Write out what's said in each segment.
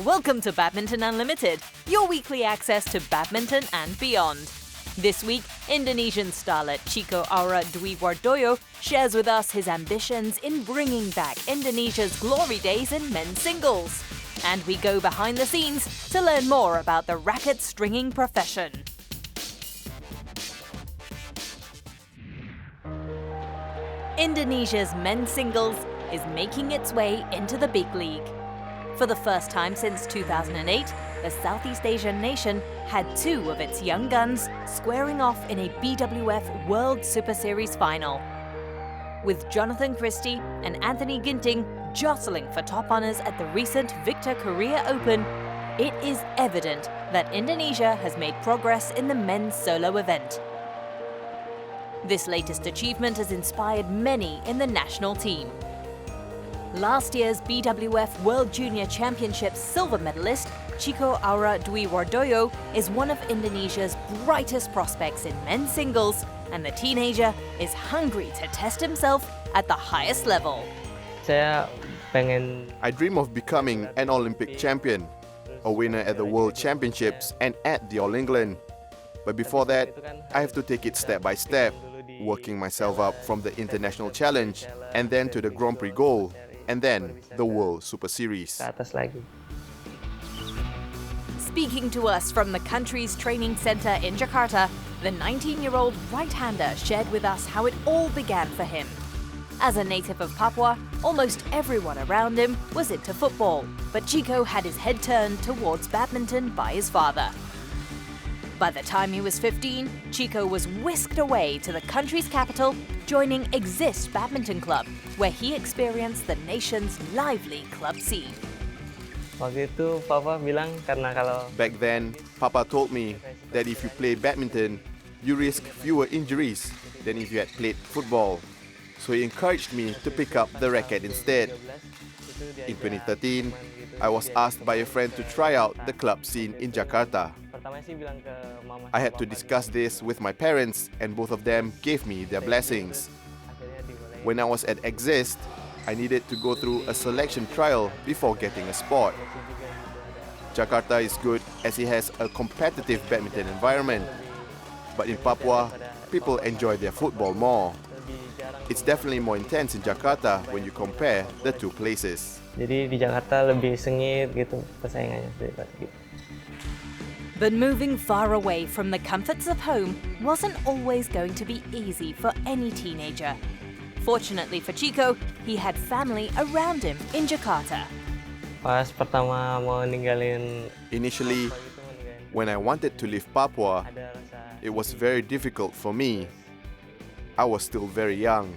Welcome to Badminton Unlimited, your weekly access to badminton and beyond. This week, Indonesian starlet Chico Aura Dwi Wardoyo shares with us his ambitions in bringing back Indonesia's glory days in men's singles. And we go behind the scenes to learn more about the racket stringing profession. Indonesia's men's singles is making its way into the big league. For the first time since 2008, the Southeast Asian nation had two of its young guns squaring off in a BWF World Superseries final. With Jonathan Christie and Anthony Ginting jostling for top honors at the recent Victor Korea Open, it is evident that Indonesia has made progress in the men's solo event. This latest achievement has inspired many in the national team. Last year's BWF World Junior Championships silver medalist, Chico Aura Dwi Wardoyo, is one of Indonesia's brightest prospects in men's singles, and the teenager is hungry to test himself at the highest level. I dream of becoming an Olympic champion, a winner at the World Championships and at the All England. But before that, I have to take it step by step, working myself up from the international challenge and then to the Grand Prix goal, and then the World Superseries. Speaking to us from the country's training center in Jakarta, the 19-year-old right-hander shared with us how it all began for him. As a native of Papua, almost everyone around him was into football, but Chico had his head turned towards badminton by his father. By the time he was 15, Chico was whisked away to the country's capital, joining Exist Badminton Club, where he experienced the nation's lively club scene. Back then, Papa told me that if you play badminton, you risk fewer injuries than if you had played football. So he encouraged me to pick up the racket instead. In 2013, I was asked by a friend to try out the club scene in Jakarta. I had to discuss this with my parents, and both of them gave me their blessings. When I was at Exist, I needed to go through a selection trial before getting a spot. Jakarta is good as it has a competitive badminton environment, but in Papua, people enjoy their football more. It's definitely more intense in Jakarta when you compare the two places. Jadi di Jakarta lebih sengit gitu persaingannya daripada gitu. But moving far away from the comforts of home wasn't always going to be easy for any teenager. Fortunately for Chico, he had family around him in Jakarta. Pas pertama mau ninggalin. Initially, when I wanted to leave Papua, it was very difficult for me. I was still very young.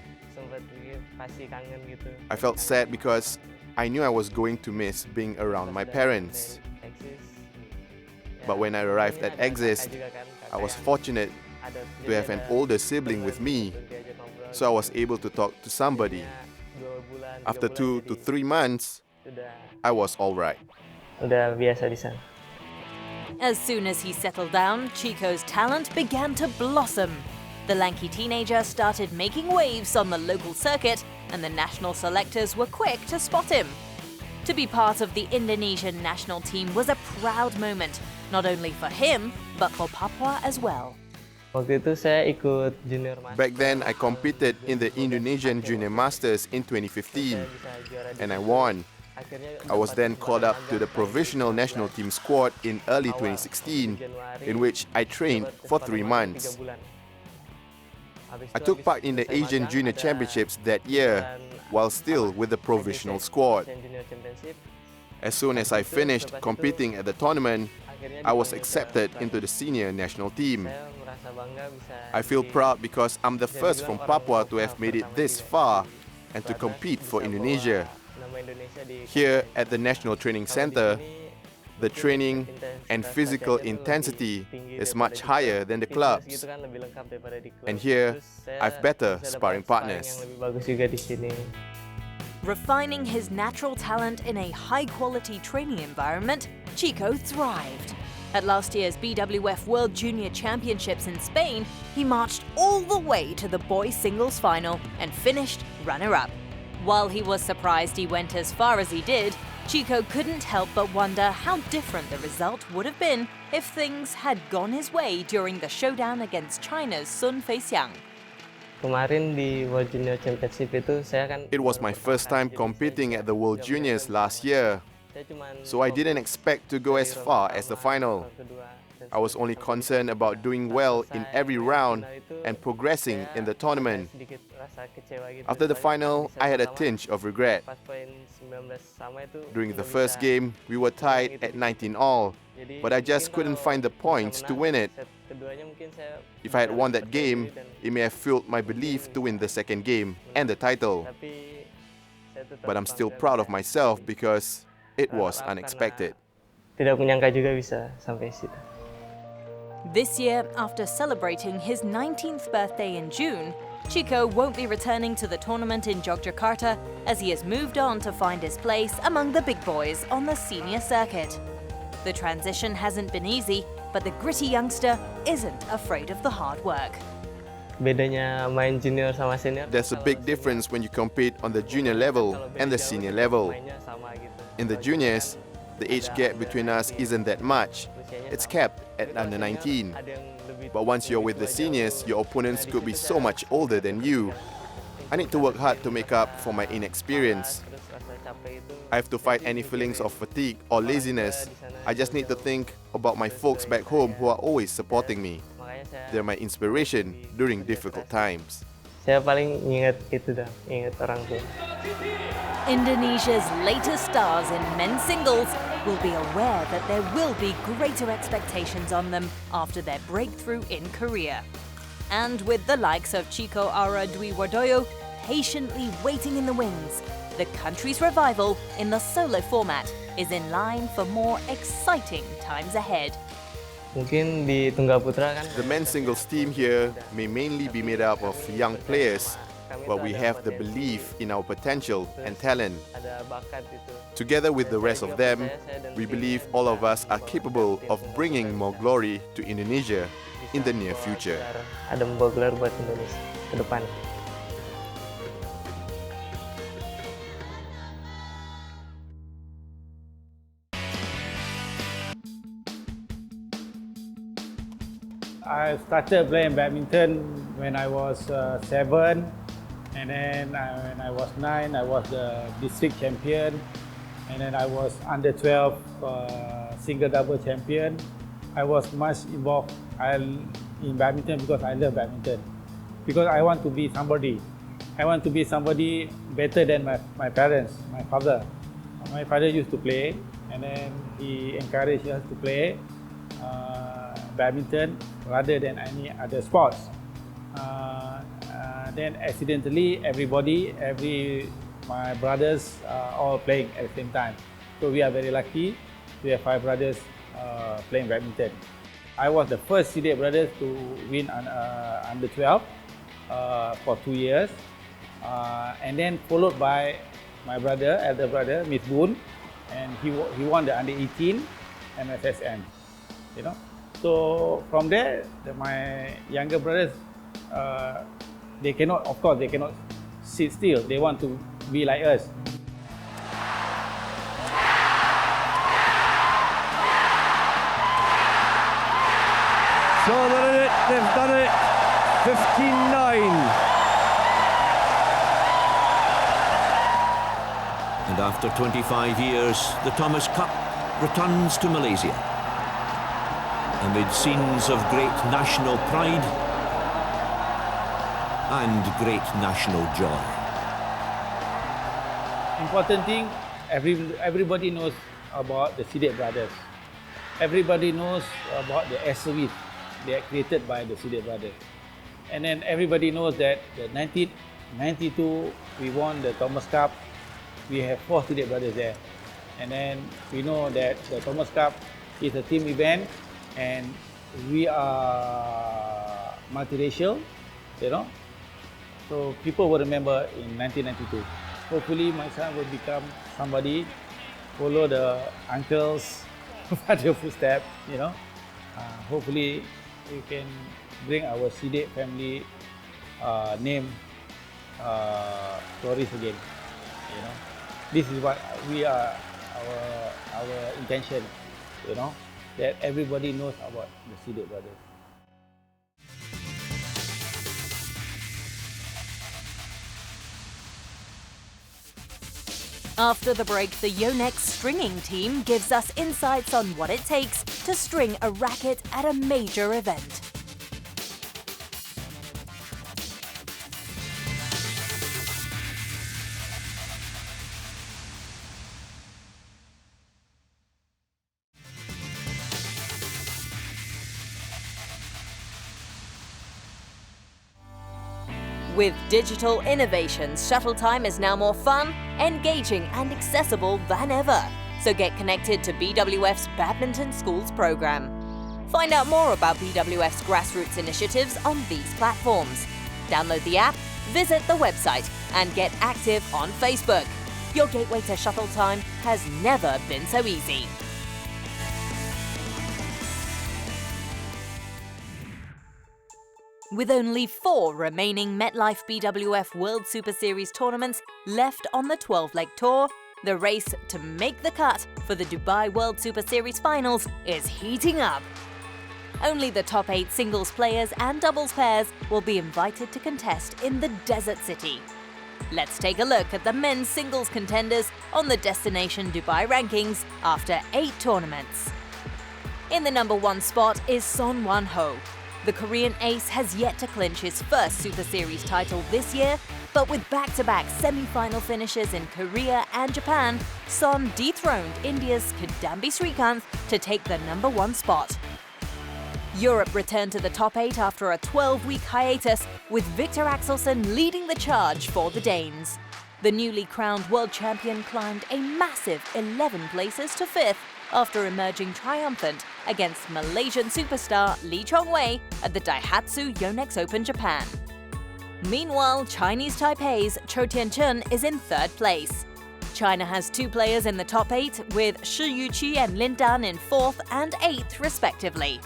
I felt sad because I knew I was going to miss being around my parents. But when I arrived at Exist, I was fortunate to have an older sibling with me, so I was able to talk to somebody. After 2 to 3 months, I was all right. Udah biasa di sana. As soon as he settled down, Chico's talent began to blossom. The lanky teenager started making waves on the local circuit, and the national selectors were quick to spot him. To be part of the Indonesian national team was a proud moment, not only for him, but for Papua as well. Waktu itu saya ikut junior master. Back then, I competed in the Indonesian Junior Masters in 2015, and I won. I was then called up to the provisional national team squad in early 2016, in which I trained for 3 months. I took part in the Asian Junior Championships that year, while still with the provisional squad. As soon as I finished competing at the tournament, I was accepted into the senior national team. I feel proud because I'm the first from Papua to have made it this far and to compete for Indonesia. Here at the National Training Center, the training and physical intensity is much higher than the clubs. And here, I've better sparring partners. Refining his natural talent in a high-quality training environment, Chico thrived. At last year's BWF World Junior Championships in Spain, he marched all the way to the boys' singles final and finished runner-up. While he was surprised he went as far as he did, Chico couldn't help but wonder how different the result would have been if things had gone his way during the showdown against China's Sun Feixiang. Kemarin di World Junior Championship itu saya kan. It was my first time competing at the World Juniors last year, so I didn't expect to go as far as the final. I was only concerned about doing well in every round and progressing in the tournament. After the final, I had a tinge of regret. During the first game, we were tied at 19 all, but I just couldn't find the points to win it. If I had won that game, it may have fueled my belief to win the second game and the title. But I'm still proud of myself because it was unexpected. Tidak menyangka juga bisa sampai situ. This year, after celebrating his 19th birthday in June, Chico won't be returning to the tournament in Yogyakarta as he has moved on to find his place among the big boys on the senior circuit. The transition hasn't been easy, but the gritty youngster isn't afraid of the hard work. Bedanya main junior sama senior. There's a big difference when you compete on the junior level and the senior level. In the juniors, the age gap between us isn't that much. It's capped at under 19. But once you're with the seniors, your opponents could be so much older than you. I need to work hard to make up for my inexperience. I have to fight any feelings of fatigue or laziness. I just need to think about my folks back home who are always supporting me. They're my inspiration during difficult times. Saya paling ingat itu dah, ingat orang tua. Indonesia's latest stars in men's singles will be aware that there will be greater expectations on them after their breakthrough in Korea. And with the likes of Chico Aura Dwi Wardoyo patiently waiting in the wings, the country's revival in the solo format is in line for more exciting times ahead. Mungkin di Tunggal Putra kan. The men's singles team here may mainly be made up of young players, but we have the belief in our potential and talent. Together with the rest of them, we believe all of us are capable of bringing more glory to Indonesia in the near future. Ada membawa gelar buat Indonesia ke depan. I started playing badminton when I was 7, and then when I was 9, I was the district champion, and then I was under 12 single double champion. I was much involved in badminton because I love badminton. Because I want to be somebody. I want to be somebody better than my parents, my father. My father used to play, and then he encouraged us to play badminton rather than any other sports. Then accidentally, my brothers all playing at the same time. So we are very lucky. We have 5 brothers playing badminton. I was the first Sidek brothers to win under 12 for 2 years, and then followed by my brother, elder brother, Miss Boon, and he won the under 18 MFSM. You know. So from there, my younger brothers, they cannot sit still. They want to be like us. So they've done it, 59. And after 25 years, the Thomas Cup returns to Malaysia. Amid scenes of great national pride and great national joy. Important thing, everybody knows about the Sidek brothers. Everybody knows about the SOEs they are created by the Sidek brothers. And then everybody knows that the 1992 we won the Thomas Cup. We have 4 Sidek brothers there. And then we know that the Thomas Cup is a team event. And we are multiracial, you know. So people will remember in 1992. Hopefully my son will become somebody, follow the uncle's father footsteps, you know. Hopefully we can bring our Sidek family name stories again, you know. This is what we are, our intention, you know, that everybody knows about the seeded brothers. After the break, the Yonex stringing team gives us insights on what it takes to string a racket at a major event. With digital innovations, shuttle time is now more fun, engaging and accessible than ever. So get connected to BWF's Badminton Schools program. Find out more about BWF's grassroots initiatives on these platforms. Download the app, visit the website and get active on Facebook. Your gateway to shuttle time has never been so easy. With only 4 remaining MetLife BWF World Superseries tournaments left on the 12-leg tour, the race to make the cut for the Dubai World Superseries finals is heating up. Only the top 8 singles players and doubles pairs will be invited to contest in the Desert City. Let's take a look at the men's singles contenders on the Destination Dubai rankings after 8 tournaments. In the number 1 spot is Son Won-ho. The Korean ace has yet to clinch his first Super Series title this year, but with back-to-back semi-final finishes in Korea and Japan, Son dethroned India's Kidambi Srikanth to take the number 1 spot. Europe returned to the top 8 after a 12-week hiatus, with Victor Axelsen leading the charge for the Danes. The newly crowned world champion climbed a massive 11 places to 5th after emerging triumphant against Malaysian superstar Lee Chong-wei at the Daihatsu Yonex Open Japan. Meanwhile, Chinese Taipei's Chou Tiancheng is in 3rd place. China has 2 players in the top 8, with Shi Yuqi and Lin Dan in 4th and 8th respectively.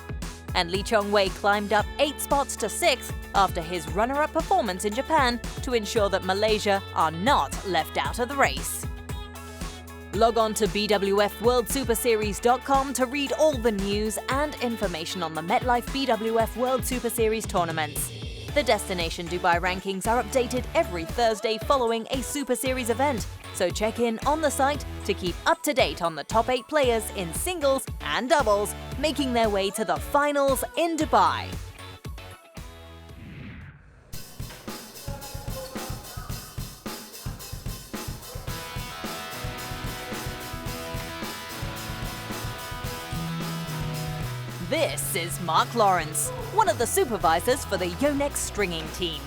And Lee Chong-wei climbed up 8 spots to 6th after his runner-up performance in Japan to ensure that Malaysia are not left out of the race. Log on to BWFWorldSuperseries.com to read all the news and information on the MetLife BWF World Superseries tournaments. The Destination Dubai rankings are updated every Thursday following a Super Series event, so check in on the site to keep up to date on the top 8 players in singles and doubles making their way to the finals in Dubai. This is Mark Lawrence, one of the supervisors for the Yonex stringing team.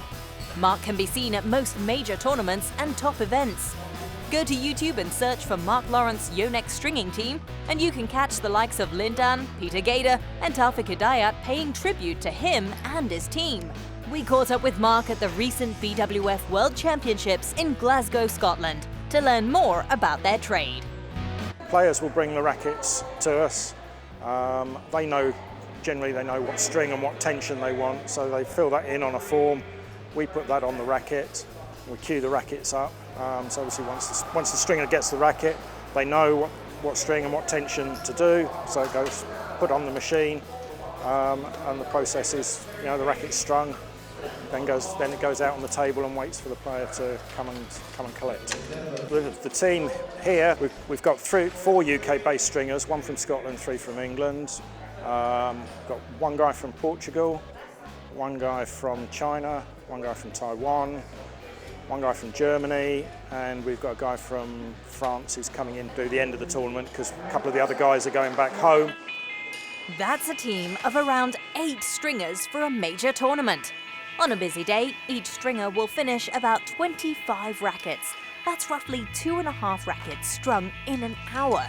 Mark can be seen at most major tournaments and top events. Go to YouTube and search for Mark Lawrence Yonex stringing team, and you can catch the likes of Lin Dan, Peter Gader, and Taufik Hidayat paying tribute to him and his team. We caught up with Mark at the recent BWF World Championships in Glasgow, Scotland, to learn more about their trade. Players will bring the rackets to us. Generally they know what string and what tension they want, so they fill that in on a form. We put that on the racket, we cue the rackets up. So obviously once the stringer gets the racket, they know what string and what tension to do, so it goes put on the machine, and the process is, the racket's strung, then it goes out on the table and waits for the player to come and collect. The team here, we've got 4 UK-based stringers, 1 from Scotland, 3 from England. Got 1 guy from Portugal, 1 guy from China, 1 guy from Taiwan, 1 guy from Germany, and we've got a guy from France who's coming in to do the end of the tournament because a couple of the other guys are going back home. That's a team of around 8 stringers for a major tournament. On a busy day, each stringer will finish about 25 rackets. That's roughly 2.5 rackets strung in an hour.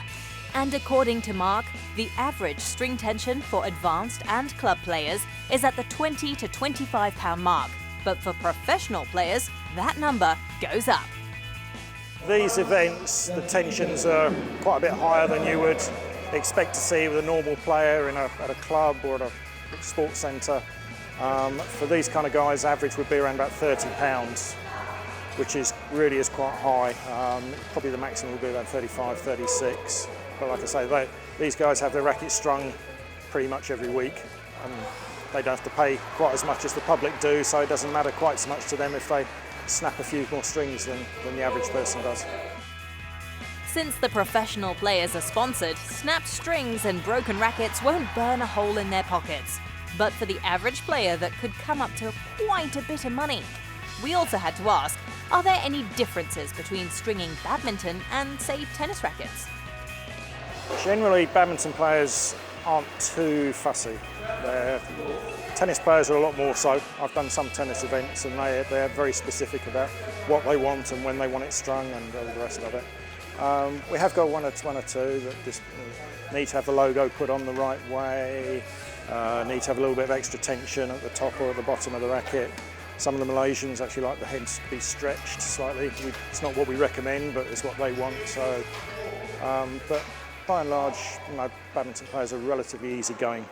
And according to Mark, the average string tension for advanced and club players is at the 20 to 25 pound mark. But for professional players, that number goes up. These events, the tensions are quite a bit higher than you would expect to see with a normal player at a club or at a sports centre. For these kind of guys, average would be around about 30 pounds, which is really is quite high. Probably the maximum will be about 35, 36. But like I say, these guys have their rackets strung pretty much every week, and they don't have to pay quite as much as the public do, so it doesn't matter quite so much to them if they snap a few more strings than the average person does. Since the professional players are sponsored, snapped strings and broken rackets won't burn a hole in their pockets. But for the average player, that could come up to quite a bit of money. We also had to ask, are there any differences between stringing badminton and, say, tennis rackets? Generally, badminton players aren't too fussy. Tennis players are a lot more so. I've done some tennis events and they're very specific about what they want and when they want it strung and all the rest of it. We have got one or two that just need to have the logo put on the right way, need to have a little bit of extra tension at the top or at the bottom of the racket. Some of the Malaysians actually like the heads to be stretched slightly. It's not what we recommend, but it's what they want. So, but by and large, badminton players are relatively easygoing.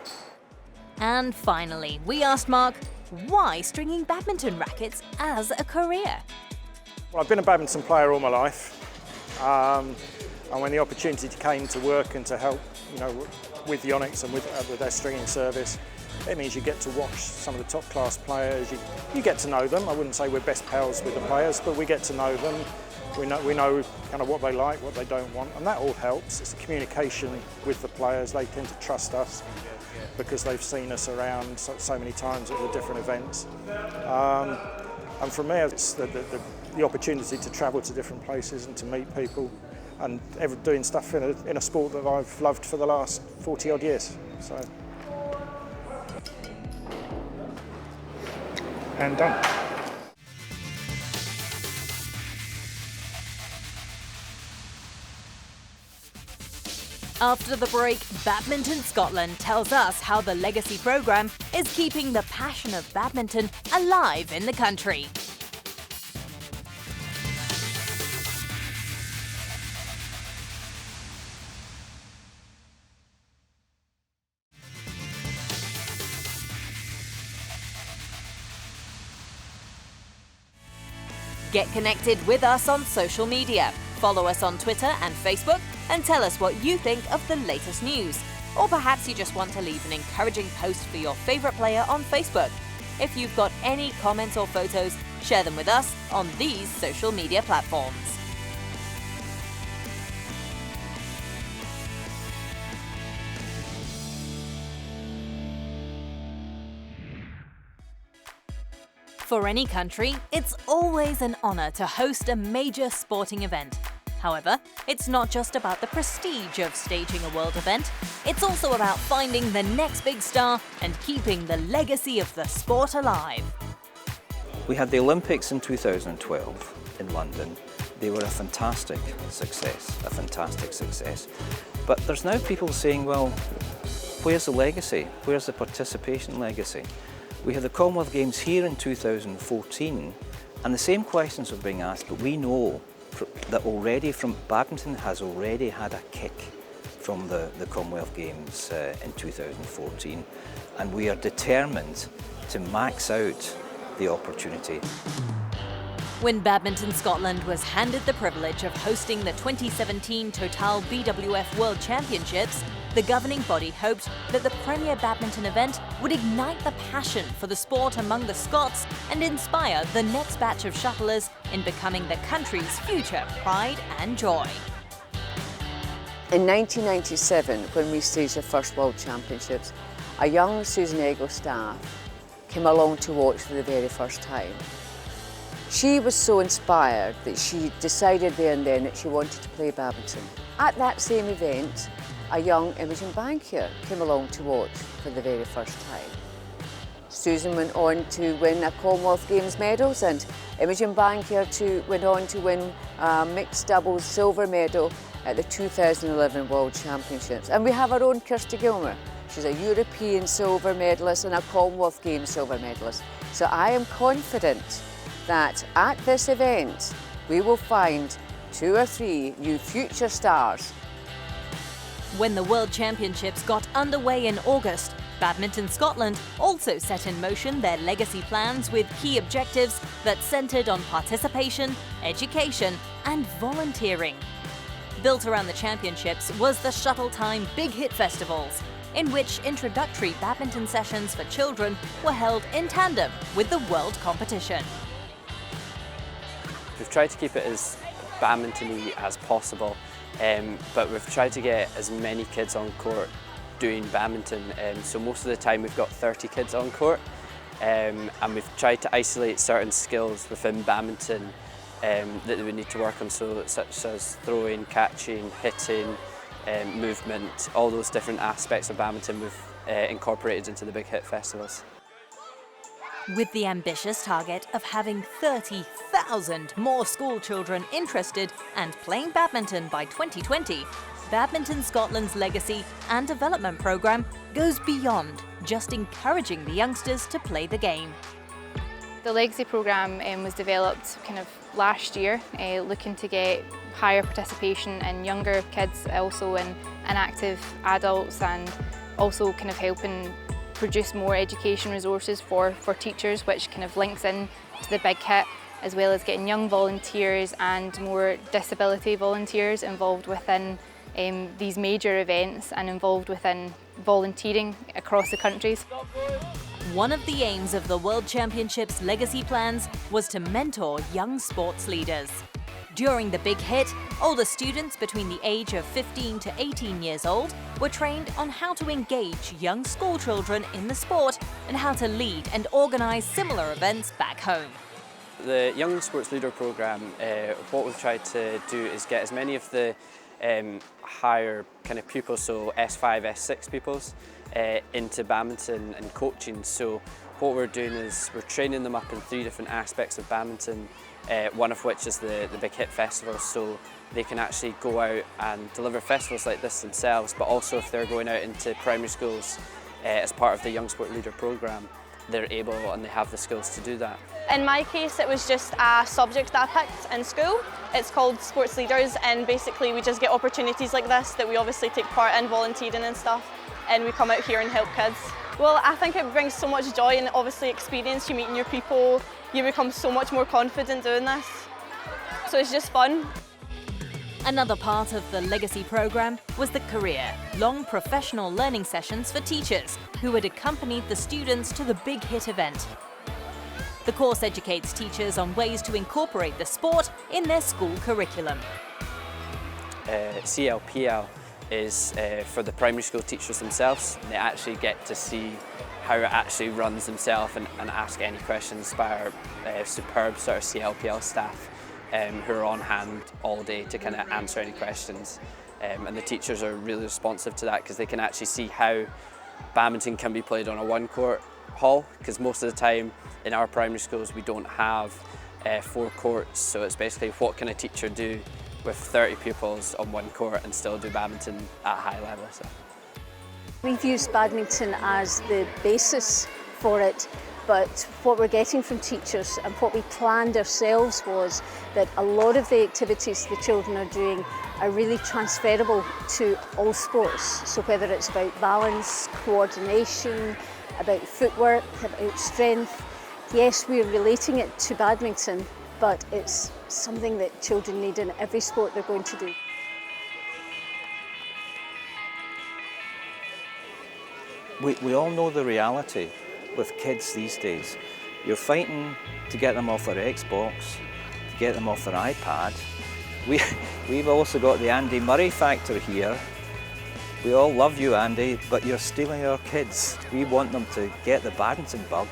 And finally, we asked Mark, why stringing badminton rackets as a career? Well, I've been a badminton player all my life, and when the opportunity came to work and to help, with the Onyx and with their stringing service, it means you get to watch some of the top class players. You get to know them. I wouldn't say we're best pals with the players, but we get to know them. We know kind of what they like, what they don't want, and that all helps. It's the communication with the players. They tend to trust us because they've seen us around so many times at the different events. And for me, it's the opportunity to travel to different places and to meet people and doing stuff in a sport that I've loved for the last 40 odd years. So. And done. After the break, Badminton Scotland tells us how the legacy programme is keeping the passion of badminton alive in the country. Get connected with us on social media. Follow us on Twitter and Facebook and tell us what you think of the latest news. Or perhaps you just want to leave an encouraging post for your favourite player on Facebook. If you've got any comments or photos, share them with us on these social media platforms. For any country, it's always an honour to host a major sporting event. However, it's not just about the prestige of staging a world event, it's also about finding the next big star and keeping the legacy of the sport alive. We had the Olympics in 2012 in London. They were a fantastic success. But there's now people saying, well, where's the legacy? Where's the participation legacy? We had the Commonwealth Games here in 2014, and the same questions are being asked, but we know that badminton has already had a kick from the Commonwealth Games in 2014, and we are determined to max out the opportunity. When Badminton Scotland was handed the privilege of hosting the 2017 Total BWF World Championships, the governing body hoped that the premier badminton event would ignite the passion for the sport among the Scots and inspire the next batch of shuttlers in becoming the country's future pride and joy. In 1997, when we staged the first World Championships, a young Susan Eaglestar came along to watch for the very first time. She was so inspired that she decided there and then that she wanted to play badminton. At that same event, a young Imogen Bankier came along to watch for the very first time. Susan went on to win a Commonwealth Games medals, and Imogen Bankier went on to win a mixed doubles silver medal at the 2011 World Championships. And we have our own Kirsty Gilmer. She's a European silver medalist and a Commonwealth Games silver medalist. So I am confident that at this event we will find 2 or 3 new future stars. When the World Championships got underway in August, Badminton Scotland also set in motion their legacy plans with key objectives that centred on participation, education and volunteering. Built around the championships was the Shuttle Time Big Hit Festivals, in which introductory badminton sessions for children were held in tandem with the world competition. We've tried to keep it as badminton-y as possible, but we've tried to get as many kids on court doing badminton. So most of the time we've got 30 kids on court, and we've tried to isolate certain skills within badminton that they would need to work on, so such as throwing, catching, hitting, movement, all those different aspects of badminton we've incorporated into the Big Hit Festivals. With the ambitious target of having 30,000 more school children interested and playing badminton by 2020, Badminton Scotland's legacy and development programme goes beyond just encouraging the youngsters to play the game. The legacy programme was developed kind of last year, looking to get higher participation in younger kids, also in active adults, and also kind of helping produce more education resources for teachers, which kind of links in to the Big Hit, as well as getting young volunteers and more disability volunteers involved within these major events and involved within volunteering across the countries. One of the aims of the World Championships legacy plans was to mentor young sports leaders. During the Big Hit, older students between the age of 15 to 18 years old were trained on how to engage young school children in the sport and how to lead and organise similar events back home. The Young Sports Leader programme, what we've tried to do is get as many of the higher kind of pupils, so S5, S6 pupils, into badminton and coaching. So what we're doing is we're training them up in 3 different aspects of badminton, one of which is the Big Hit Festival, so they can actually go out and deliver festivals like this themselves, but also if they're going out into primary schools as part of the Young Sport Leader programme, they're able and they have the skills to do that. In my case, it was just a subject that I picked in school. It's called Sports Leaders, and basically we just get opportunities like this that we obviously take part in, volunteering and stuff, and we come out here and help kids. Well, I think it brings so much joy and obviously experience. You meet new people, you become so much more confident doing this. So it's just fun. Another part of the legacy programme was the career, long professional learning sessions for teachers who had accompanied the students to the Big Hit event. The course educates teachers on ways to incorporate the sport in their school curriculum. CLPL is for the primary school teachers themselves, and they actually get to see how it actually runs themselves and ask any questions by our superb sort of CLPL staff who are on hand all day to kind of answer any questions. And the teachers are really responsive to that because they can actually see how badminton can be played on a one-court hall, because most of the time in our primary schools we don't have 4 courts, so it's basically what can a teacher do with 30 pupils on one court and still do badminton at a high level. So. We've used badminton as the basis for it, but what we're getting from teachers and what we planned ourselves was that a lot of the activities the children are doing are really transferable to all sports. So whether it's about balance, coordination, about footwork, about strength, yes, we're relating it to badminton, but it's something that children need in every sport they're going to do. We all know the reality with kids these days. You're fighting to get them off their Xbox, to get them off their iPad. We've also got the Andy Murray factor here. We all love you, Andy, but you're stealing our kids. We want them to get the badminton bug,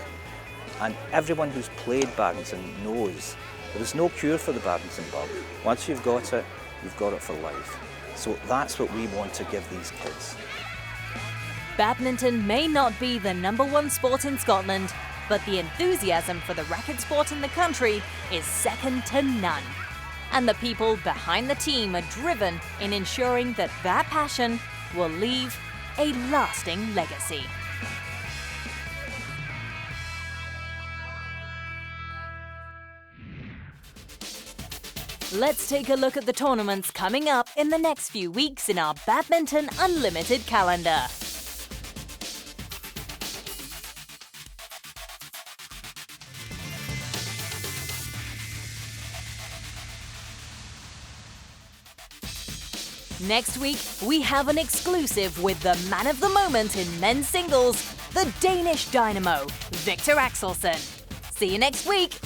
and everyone who's played badminton knows there is no cure for the badminton bug. Once you've got it for life. So that's what we want to give these kids. Badminton may not be the #1 sport in Scotland, but the enthusiasm for the racket sport in the country is second to none. And the people behind the team are driven in ensuring that that passion will leave a lasting legacy. Let's take a look at the tournaments coming up in the next few weeks in our Badminton Unlimited calendar. Next week, we have an exclusive with the man of the moment in men's singles, the Danish dynamo, Victor Axelsen. See you next week.